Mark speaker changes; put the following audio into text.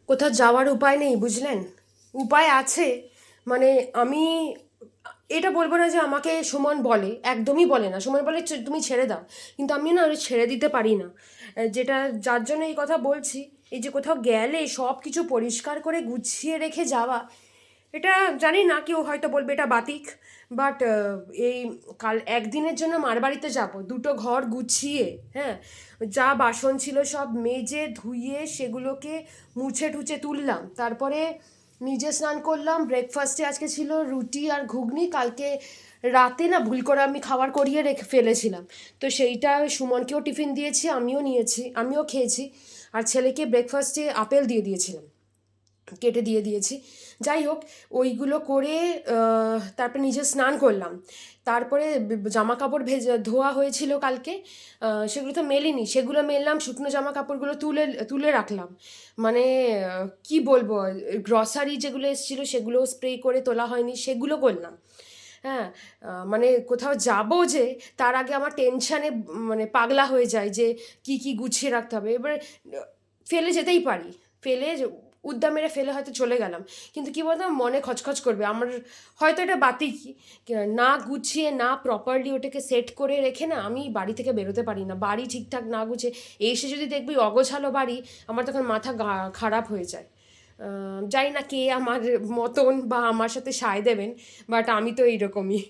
Speaker 1: কোথাও যাওয়ার উপায় নেই, বুঝলেন? উপায় আছে, মানে আমি এটা বলবো না যে আমাকে সুমন বলে, একদমই বলে না। সুমন বলে তুমি ছেড়ে দাও, কিন্তু আমি না ওটা ছেড়ে দিতে পারি না। যেটা যার জন্য এই কথা বলছি, এই যে কোথাও গেলে সব কিছু পরিষ্কার করে গুছিয়ে রেখে যাওয়া, এটা জানি না, কেউ হয়তো বলবে এটা বাতিক, বাট এই কাল একদিনের জন্য মার বাড়িতে যাব, দুটো ঘর গুছিয়ে, হ্যাঁ, যা বাসন ছিল সব মেজে ধুয়ে সেগুলোকে মুছে টুছে তুললাম, তারপরে নিজে স্নান করলাম। ব্রেকফাস্টে আজকে ছিল রুটি আর ঘুগনি, কালকে রাতে না ভুল করে আমি খাবার করিয়ে রেখে ফেলেছিলাম, তো সেইটা সুমনকেও টিফিন দিয়েছি, আমিও নিয়েছি, আমিও খেয়েছি। আর ছেলেকে ব্রেকফাস্টে আপেল দিয়ে দিয়েছিলাম, কেটে দিয়ে দিয়েছি। যাই হোক, ওইগুলো করে তারপরে নিজে স্নান করলাম। তারপরে জামা কাপড় ধোয়া হয়েছিল কালকে, সেগুলো তো মেলিনি, সেগুলো মেললাম, শুকনো জামা কাপড়গুলো তুলে তুলে রাখলাম। মানে কি বলবো, গ্রসারি যেগুলো এসেছিলো সেগুলো স্প্রে করে তোলা হয়নি, সেগুলো করলাম। হ্যাঁ, মানে কোথাও যাব যে, তার আগে আমার টেনশানে মানে পাগলা হয়ে যায় যে কি কি গুছিয়ে রাখতে হবে। এবার ফেলে যেতেই পারি, ফেলে উদ্যা মেরে ফেলে হয়তো চলে গেলাম, কিন্তু কী বলতো মনে খচখচ করবে আমার, হয়তো এটা বাতিকি, না গুছিয়ে না প্রপারলি ওটাকে সেট করে রেখে না আমি বাড়ি থেকে বেরোতে পারি না। বাড়ি ঠিকঠাক না গুছিয়ে এসে যদি দেখবি অগোছালো বাড়ি, আমার তখন মাথা খারাপ হয়ে যায়। জানি না কে আমার মতন বা আমার সাথে সায় দেবেন, বাট আমি তো এইরকমই।